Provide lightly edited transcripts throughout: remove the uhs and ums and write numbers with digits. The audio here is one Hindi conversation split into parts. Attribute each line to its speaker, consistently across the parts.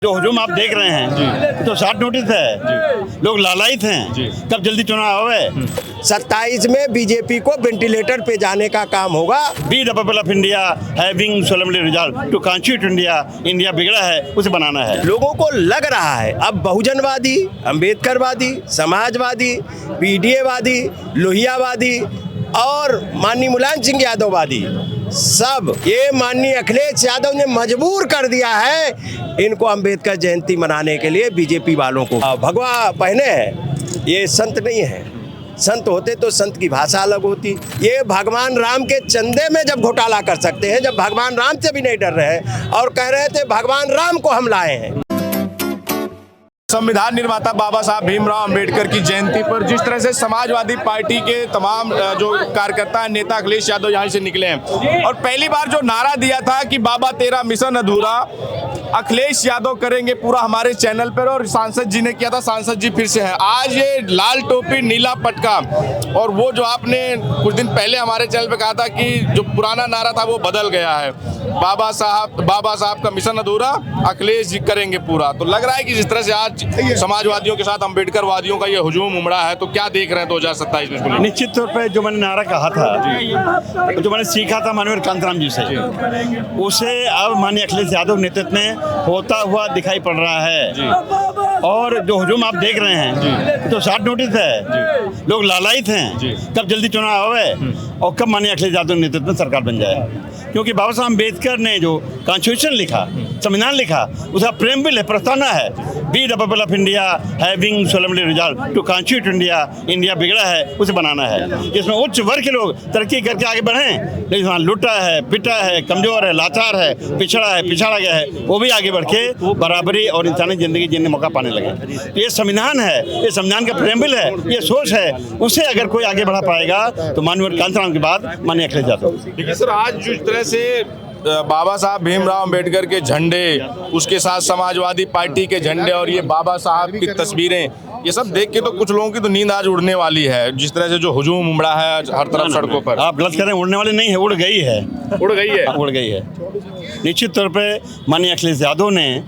Speaker 1: जो हुजूम आप देख रहे हैं तो शॉर्ट नोटिस है, लोग लालायित हैं, कब जल्दी चुनाव आवे।
Speaker 2: 27 में बीजेपी को वेंटिलेटर पे जाने का काम होगा।
Speaker 1: We the people of India having solemnly resolve to constitute India, India बिगड़ा है उसे बनाना है।
Speaker 2: लोगों को लग रहा है अब बहुजनवादी, अंबेडकरवादी, समाजवादी, पीडीएवादी, लोहियावादी और माननीय मुलायम सिंह यादववादी, सब ये माननीय अखिलेश यादव ने मजबूर कर दिया है इनको अंबेडकर जयंती मनाने के लिए बीजेपी वालों को। भगवा पहने हैं, ये संत नहीं है। संत होते तो संत की भाषा अलग होती। ये भगवान राम के चंदे में जब घोटाला कर सकते हैं, जब भगवान राम से भी नहीं डर रहे हैं और कह रहे थे भगवान राम को हम लाए हैं।
Speaker 3: संविधान निर्माता बाबा साहब भीमराव अंबेडकर की जयंती पर जिस तरह से समाजवादी पार्टी के तमाम जो कार्यकर्ता नेता अखिलेश यादव यहाँ से निकले हैं और पहली बार जो नारा दिया था कि बाबा तेरा मिशन अधूरा, अखिलेश यादव करेंगे पूरा, हमारे चैनल पर और सांसद जी ने किया था, सांसद जी फिर से हैं। आज ये लाल टोपी नीला पटका और वो जो आपने कुछ दिन पहले हमारे चैनल पे कहा था कि जो पुराना नारा था वो बदल गया है, बाबा साहब का मिशन अधूरा, अखिलेश जी करेंगे पूरा। तो लग रहा है कि जिस तरह से आज समाजवादियों के साथ अंबेडकर वादियों का ये हुजूम उमड़ा है, तो क्या देख रहे हैं 2027 में?
Speaker 1: निश्चित तौर पे जो मैंने नारा कहा था, जो मैंने सीखा था माननीय कांताराम जी से, उसे अब माननीय अखिलेश यादव नेतृत्व में होता हुआ दिखाई पड़ रहा है। और जो हुजूम आप देख रहे हैं तो शॉर्ट नोटिस है, लोग लालायित हैं, कब जल्दी चुनाव आवे और कब माननीय अखिलेश यादव नेतृत्व में सरकार बन जाए। क्योंकि बाबा साहब अम्बेडकर ने जो कॉन्स्टिट्यूशन लिखा, संविधान लिखा, उसका प्रेमबिल है, प्रस्तावना है, we the people of India having solemnly resolve to constitute India, India बिगड़ा है उसे बनाना है। जिसमें उच्च वर्ग के लोग तरक्की करके आगे बढ़ें, लेकिन वहाँ लुटा है, पिटा है, कमजोर है, लाचार है, पिछड़ा गया है, वो भी आगे बढ़ के बराबरी और इंसानी जिंदगी जीने मौका पाने लगे। तो ये संविधान है, ये संविधान का प्रेमबिल है, ये सोच है, उससे अगर कोई आगे बढ़ा पाएगा तो माननीय कांताराम के बाद माननीय अखिलेश यादव।
Speaker 3: देखिए सर, आज जिस तरह से बाबा साहब भीमराव अंबेडकर के झंडे, उसके साथ समाजवादी पार्टी के झंडे और ये बाबा साहब की तस्वीरें, ये सब देख के तो कुछ लोगों की तो नींद आज उड़ने वाली है। जिस तरह से जो हुजूम उमड़ा है हर तरफ सड़कों पर।
Speaker 1: आप गलत कह रहे हैं, उड़ने वाली नहीं है, उड़ गई है। उड़ गई है। निश्चित तौर पे माननीय अखिलेश यादव ने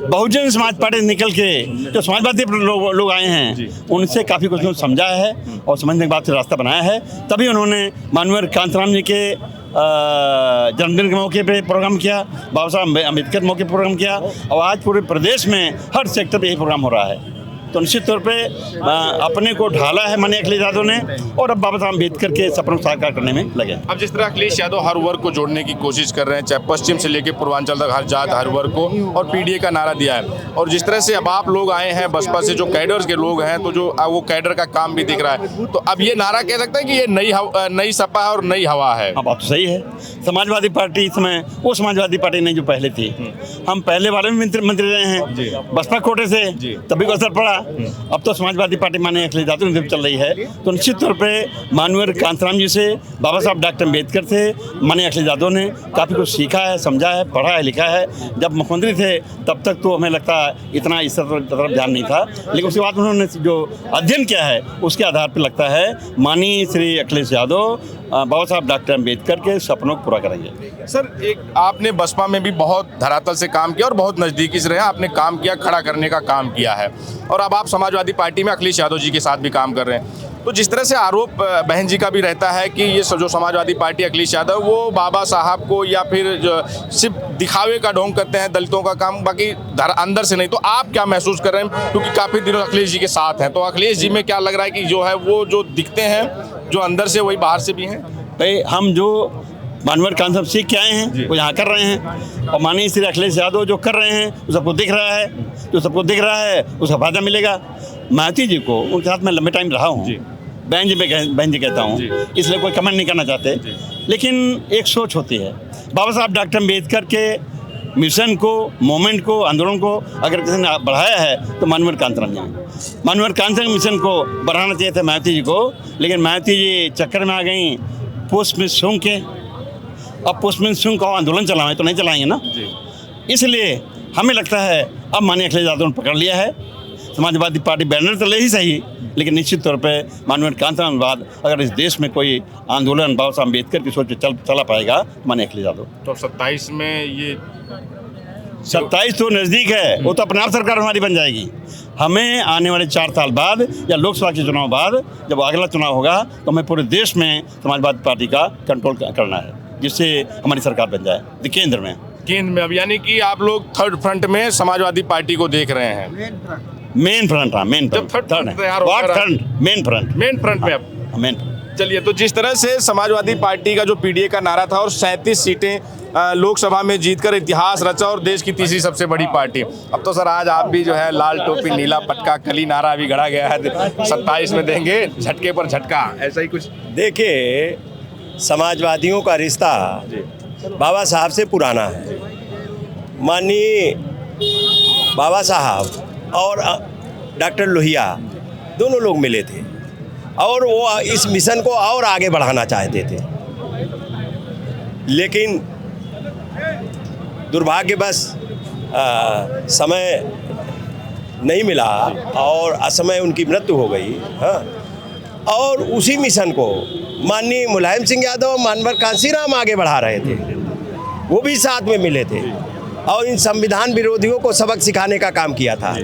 Speaker 1: बहुजन समाज पार्टी निकल के जो समाजवादी लोग आए हैं उनसे काफ़ी कुछ समझा है और समझने के बाद से रास्ता बनाया है। तभी उन्होंने माननीय कांताराम जी के जन्मदिन के मौके पे प्रोग्राम किया, बाबा साहब अम्बेडकर के मौके पर प्रोग्राम किया और आज पूरे प्रदेश में हर सेक्टर पे यही प्रोग्राम हो रहा है। तो निश्चित तौर पे अपने को ढाला है माननीय अखिलेश यादव ने और अब बाबा साहब अम्बेडकर के सपनों को साकार करने में लगे।
Speaker 3: अब जिस तरह अखिलेश यादव हर वर्ग को जोड़ने की कोशिश कर रहे हैं, चाहे पश्चिम से लेकर पूर्वांचल तक, हर जात हर वर्ग को, और पीडीए का नारा दिया है, और जिस तरह से अब आप लोग आए हैं बसपा से, जो कैडर्स के लोग हैं, तो जो वो कैडर का काम भी दिख रहा है, तो अब ये नारा कह सकते हैं कि ये नई सपा है और नई हवा है।
Speaker 1: अब बात तो सही है। समाजवादी पार्टी इस समय वो समाजवादी पार्टी नहीं जो पहले थी। हम पहले वाले में मंत्री रहे हैं बसपा कोटे से, तभी को असर पड़ा। अब तो समाजवादी पार्टी माननीय अखिलेश यादव ने चल रही है। तो निश्चित तौर पे माननीय कांताराम जी से, बाबा साहब डॉक्टर अम्बेडकर से माननीय अखिलेश यादव ने काफ़ी कुछ सीखा है, समझा है, पढ़ा है, लिखा है। जब मुख्यमंत्री थे तब तक तो हमें लगता है इतना इस तरफ ध्यान नहीं था, लेकिन उसके बाद उन्होंने जो अध्ययन किया है उसके आधार पर लगता है माननीय श्री अखिलेश यादव बाबा साहब डॉक्टर अम्बेडकर के सपनों को पूरा करेंगे।
Speaker 3: सर, एक आपने बसपा में भी बहुत धरातल से काम किया और बहुत नज़दीकी से रहे, आपने काम किया, खड़ा करने का काम किया है, और अब आप समाजवादी पार्टी में अखिलेश यादव जी के साथ भी काम कर रहे हैं। तो जिस तरह से आरोप बहन जी का भी रहता है कि ये जो समाजवादी पार्टी अखिलेश यादव वो बाबा साहब को या फिर सिर्फ दिखावे का ढोंग करते हैं, दलितों का काम, बाकी अंदर से नहीं, तो आप क्या महसूस कर रहे हैं? क्योंकि काफ़ी दिनों अखिलेश जी के साथ हैं, तो अखिलेश जी में क्या लग रहा है कि जो है वो जो दिखते हैं, जो अंदर से वही बाहर से भी हैं?
Speaker 1: भाई, हम जो माननीय कांताराम सीख के आए हैं वो यहाँ कर रहे हैं, और माननीय श्री अखिलेश यादव जो कर रहे हैं वो सबको दिख रहा है, जो सबको दिख रहा है उसका फायदा मिलेगा। मायावती जी को उनके साथ मैं लंबे टाइम रहा हूँ, बहन जी कहता हूँ, इसलिए कोई कमेंट नहीं करना चाहते, लेकिन एक सोच होती है। बाबा साहब डॉक्टर अम्बेडकर के मिशन को, मोमेंट को, आंदोलन को अगर किसी ने बढ़ाया है तो माननीय कांताराम जी ने। माननीय कांताराम मिशन को बढ़ाना चाहिए था मायावती जी को, लेकिन मायावती जी चक्कर में आ गई पोस्ट में सूंघ के। अब पोस्ट में सूंघ का आंदोलन चलाएं तो नहीं चलाएंगे ना, इसलिए हमें लगता है अब माननीय अखिलेश यादव ने पकड़ लिया है। समाजवादी पार्टी बैनर चले ही सही, लेकिन निश्चित तौर पे माननीय कांताराम बाद अगर इस देश में कोई आंदोलन बाबा साहब अम्बेडकर की सोच चला पाएगा माननीय अखिलेश यादव।
Speaker 3: तो 27 में ये
Speaker 1: 27 तो नज़दीक है, वो तो अपने आप सरकार हमारी बन जाएगी। हमें आने वाले 4 साल बाद या लोकसभा के चुनाव बाद जब अगला चुनाव होगा तो हमें पूरे देश में समाजवादी पार्टी का कंट्रोल करना है, जिससे हमारी सरकार बन जाए केंद्र में।
Speaker 3: अब यानी कि आप लोग थर्ड फ्रंट में समाजवादी पार्टी को देख रहे हैं।
Speaker 1: मेन फ्रंट, हाँ मेन
Speaker 3: जब
Speaker 1: फ्रंट,
Speaker 3: थर्ड फ्रंट तैयार होगा,
Speaker 1: मेन फ्रंट
Speaker 3: में अब
Speaker 1: मेन।
Speaker 3: चलिए, तो जिस तरह से समाजवादी पार्टी का जो पीडीए का नारा था और 37 सीटें लोकसभा में जीतकर इतिहास रचा और देश की तीसरी सबसे बड़ी पार्टी, अब तो सर आज आप भी जो है लाल टोपी नीला पटका कली नारा भी गढ़ा गया है, 27 में देंगे झटके पर झटका, ऐसा ही कुछ।
Speaker 2: देखिए, समाजवादियों का रिश्ता बाबा साहब से पुराना है। माननीय बाबा साहब और डॉक्टर लोहिया दोनों लोग मिले थे और वो इस मिशन को और आगे बढ़ाना चाहते थे, लेकिन दुर्भाग्यवश समय नहीं मिला और असमय उनकी मृत्यु हो गई। हाँ, और उसी मिशन को माननीय मुलायम सिंह यादव, मानवर कांसीराम आगे बढ़ा रहे थे, वो भी साथ में मिले थे और इन संविधान विरोधियों को सबक सिखाने का काम किया था।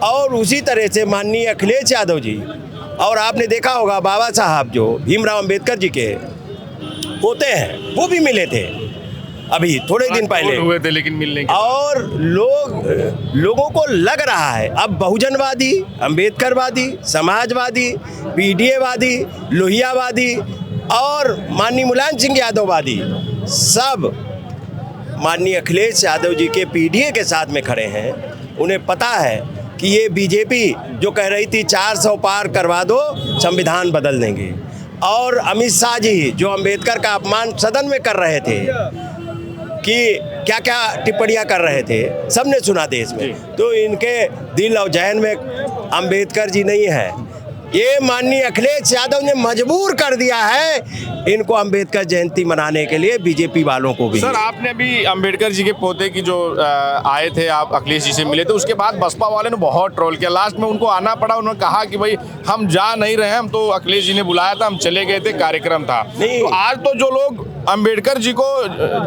Speaker 2: और उसी तरह से माननीय अखिलेश यादव जी, और आपने देखा होगा बाबा साहब जो भीमराव अंबेडकर जी के पोते हैं, वो भी मिले थे अभी थोड़े दिन पहले
Speaker 3: हुए थे, लेकिन मिलने के
Speaker 2: और लोगों को लग रहा है अब बहुजनवादी, अंबेडकरवादी, समाजवादी, पीडीएवादी, लोहियावादी और माननीय मुलायम सिंह यादववादी सब माननीय अखिलेश यादव जी के पीडीए के साथ में खड़े हैं। उन्हें पता है कि ये बीजेपी जो कह रही थी 400 पार करवा दो, संविधान बदल देंगे, और अमित शाह जी जो अंबेडकर का अपमान सदन में कर रहे थे कि क्या क्या टिप्पणियां कर रहे थे, सबने सुना देश में, तो इनके दिल और जहन में अंबेडकर जी नहीं है। ये माननीय अखिलेश यादव ने मजबूर कर दिया है इनको अंबेडकर जयंती मनाने के लिए, बीजेपी वालों को भी।
Speaker 3: सर, आपने भी अंबेडकर जी के पोते की जो आए थे, आप अखिलेश जी से मिले थे, उसके बाद बसपा वाले ने बहुत ट्रोल किया, लास्ट में उनको आना पड़ा, उन्होंने कहा कि भाई हम जा नहीं रहे हैं, हम तो अखिलेश जी ने बुलाया था, हम चले गए थे, कार्यक्रम था। तो आज तो जो लोग अंबेडकर जी को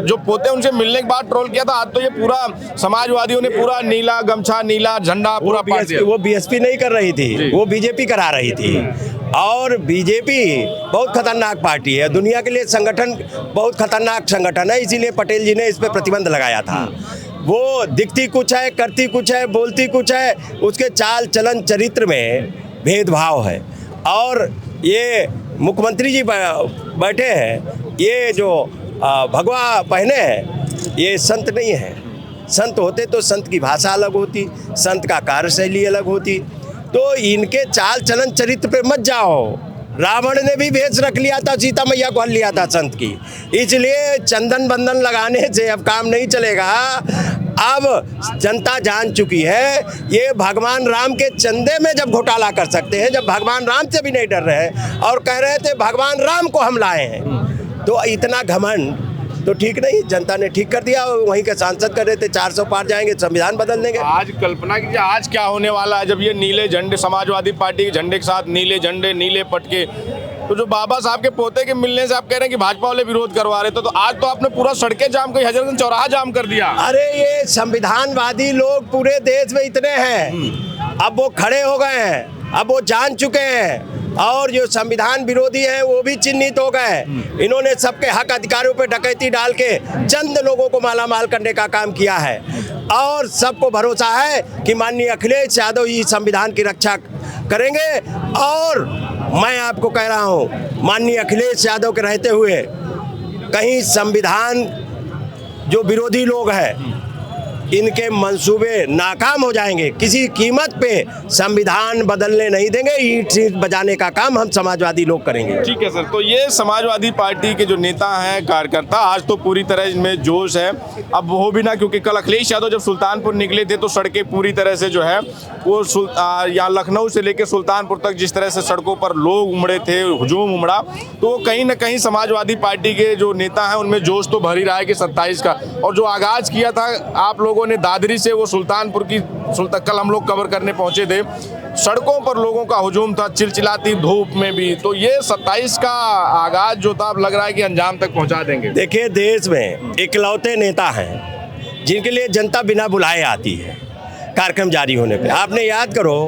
Speaker 3: जो पोते उनसे मिलने के बाद ट्रोल किया था, आज तो ये पूरा समाजवादियों ने पूरा नीला गमछा, नीला झंडा पूरा पार दिया।
Speaker 2: वो बीएसपी नहीं कर रही थी, वो बीजेपी करा रही थी। और बीजेपी बहुत खतरनाक पार्टी है, दुनिया के लिए संगठन बहुत खतरनाक संगठन है, इसीलिए पटेल जी ने इस पर प्रतिबंध लगाया था। वो दिखती कुछ है, करती कुछ है, बोलती कुछ है, उसके चाल चलन चरित्र में भेदभाव है। और ये मुख्यमंत्री जी बैठे हैं, ये जो भगवा पहने हैं, ये संत नहीं है। संत होते तो संत की भाषा अलग होती, संत का कार्यशैली अलग होती। तो इनके चाल चलन चरित्र पे मत जाओ। रावण ने भी भेष रख लिया था, सीता मैया को हल लिया था संत की, इसलिए चंदन बंदन लगाने से अब काम नहीं चलेगा। अब जनता जान चुकी है ये भगवान राम के चंदे में जब घोटाला कर सकते हैं, जब भगवान राम से भी नहीं डर रहे और कह रहे थे भगवान राम को हम लाए हैं, तो इतना घमंड तो ठीक नहीं। जनता ने ठीक कर दिया, वहीं के सांसद कर रहे थे 400 पार जाएंगे, संविधान बदल देंगे।
Speaker 3: आज कल्पना कीजिए आज क्या होने वाला है, जब ये नीले झंडे, समाजवादी पार्टी के झंडे के साथ नीले झंडे, नीले पटके, तो जो बाबा साहब के पोते के मिलने से आप कह रहे हैं कि भाजपा वाले विरोध करवा रहे थे, तो आज तो आपने पूरा सड़कें जाम कर, हजरतगंज चौराहा जाम कर दिया।
Speaker 2: अरे ये संविधानवादी लोग पूरे देश में इतने हैं, अब वो खड़े हो गए हैं, अब वो जान चुके हैं, और जो संविधान विरोधी हैं वो भी चिन्हित हो गए। इन्होंने सबके हक अधिकारों पे डकैती डाल के चंद लोगों को मालामाल करने का काम किया है, और सबको भरोसा है कि माननीय अखिलेश यादव जी संविधान की रक्षा करेंगे। और मैं आपको कह रहा हूँ, माननीय अखिलेश यादव के रहते हुए कहीं संविधान जो विरोधी लोग हैं इनके मंसूबे नाकाम हो जाएंगे, किसी कीमत पे संविधान बदलने नहीं देंगे, ईंट सीट बजाने का काम हम समाजवादी लोग करेंगे।
Speaker 3: ठीक है सर, तो ये समाजवादी पार्टी के जो नेता हैं, कार्यकर्ता, आज तो पूरी तरह इनमें जोश है। अब वो भी ना, क्योंकि कल अखिलेश यादव जब सुल्तानपुर निकले थे तो सड़कें पूरी तरह से जो है वो यहाँ लखनऊ से लेकर सुल्तानपुर तक जिस तरह से सड़कों पर लोग उमड़े थे, हुजूम उमड़ा, तो कहीं ना कहीं समाजवादी पार्टी के जो नेता हैं उनमें जोश तो भर ही रहा है कि 27 का। और जो आगाज़ किया था आप लोगों ने दादरी से, वो सुल्तानपुर की कल हम लोग कवर करने पहुंचे थे, सड़कों पर लोगों का हुजूम था, चिलचिलाती धूप में भी। तो ये 27 का आगाज जो था, अब लग रहा है कि अंजाम तक पहुंचा देंगे।
Speaker 2: देखिए, देश में इकलौते नेता हैं जिनके लिए जनता बिना बुलाए आती है कार्यक्रम जारी होने पे। आपने याद करो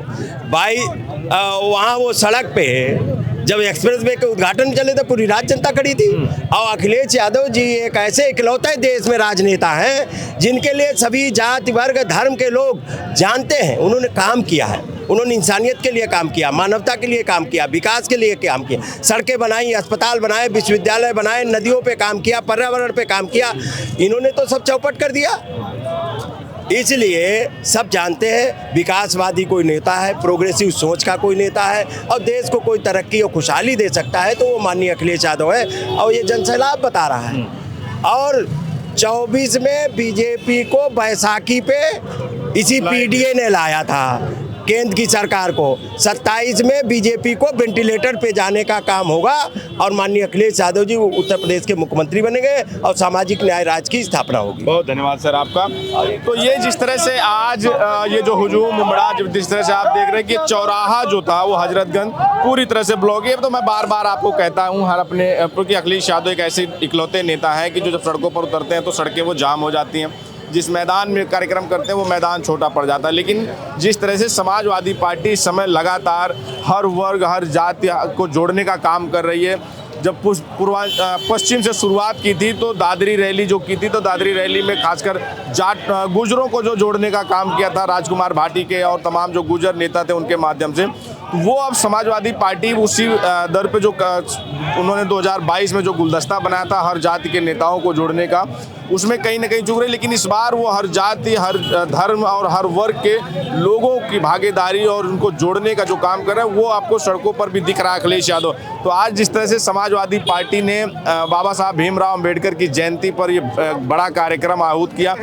Speaker 2: वहाँ वो सड़क पे जब एक्सप्रेस वे के उद्घाटन चले तो पूरी रात जनता खड़ी थी। और अखिलेश यादव जी एक ऐसे इकलौते देश में राजनेता हैं जिनके लिए सभी जाति वर्ग धर्म के लोग जानते हैं। उन्होंने काम किया है, उन्होंने इंसानियत के लिए काम किया, मानवता के लिए काम किया, विकास के लिए काम किया, सड़कें बनाई, अस्पताल बनाए, विश्वविद्यालय बनाए, नदियों पे काम किया, पर्यावरण पे काम किया। इन्होंने तो सब चौपट कर दिया। इसलिए सब जानते हैं विकासवादी कोई नेता है, प्रोग्रेसिव सोच का कोई नेता है और देश को कोई तरक्की और खुशहाली दे सकता है तो वो माननीय अखिलेश यादव है। और ये जनसैलाब बता रहा है। और 24 में बीजेपी को बैसाखी पे इसी पीडीए ने लाया था केंद्र की सरकार को। 27 में बीजेपी को वेंटिलेटर पे जाने का काम होगा और माननीय अखिलेश यादव जी उत्तर प्रदेश के मुख्यमंत्री बनेंगे और सामाजिक न्याय राज की स्थापना होगी।
Speaker 3: बहुत धन्यवाद सर आपका। तो ये जिस तरह से आज ये जो हुजूम उमड़ा, जिस तरह से आप देख रहे हैं कि चौराहा जो था वो हजरतगंज पूरी तरह से ब्लॉक है। तो मैं बार बार आपको कहता हूँ हर अपने, क्योंकि अखिलेश यादव एक ऐसे इकलौते नेता है कि जो जब सड़कों पर उतरते हैं तो सड़कें वो जाम हो जाती हैं। जिस मैदान में कार्यक्रम करते हैं वो मैदान छोटा पड़ जाता है। लेकिन जिस तरह से समाजवादी पार्टी इस समय लगातार हर वर्ग हर जाति को जोड़ने का काम कर रही है। जब पश्चिम से शुरुआत की थी तो दादरी रैली जो की थी, तो दादरी रैली में खासकर जाट गुजरों को जो जोड़ने का काम किया था राजकुमार भाटी के और तमाम जो गुजर नेता थे उनके माध्यम से, वो अब समाजवादी पार्टी उसी दर पे जो उन्होंने 2022 में जो गुलदस्ता बनाया था हर जाति के नेताओं को जोड़ने का, उसमें कहीं ना कहीं चूक रहे। लेकिन इस बार वो हर जाति हर धर्म और हर वर्ग के लोगों की भागीदारी और उनको जोड़ने का जो काम कर रहा है वो आपको सड़कों पर भी दिख रहा है अखिलेश यादव। तो आज जिस तरह से समाजवादी पार्टी ने बाबा साहब भीमराव अंबेडकर की जयंती पर ये बड़ा कार्यक्रम आहूत किया,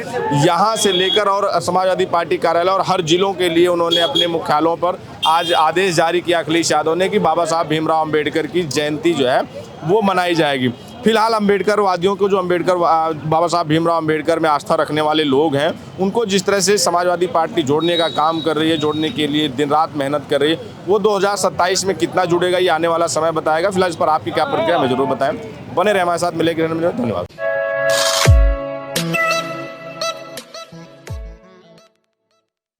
Speaker 3: यहाँ से लेकर और समाजवादी पार्टी कार्यालय और हर जिलों के लिए उन्होंने अपने मुख्यालयों पर आज आदेश जारी किया अखिलेश यादव ने कि बाबा साहब भीमराव अंबेडकर की जयंती जो है वो मनाई जाएगी। फिलहाल अंबेडकर वादियों को, जो बाबा साहब भीमराव अंबेडकर में आस्था रखने वाले लोग हैं, उनको जिस तरह से समाजवादी पार्टी जोड़ने का काम कर रही है, जोड़ने के लिए दिन रात मेहनत कर रही है, वो 2027 में कितना जुड़ेगा ये आने वाला समय बताएगा। फिलहाल इस पर आपकी क्या प्रतिक्रिया है जरूर बताएं। बने रहे हमारे साथ, मिलेंगे। धन्यवाद।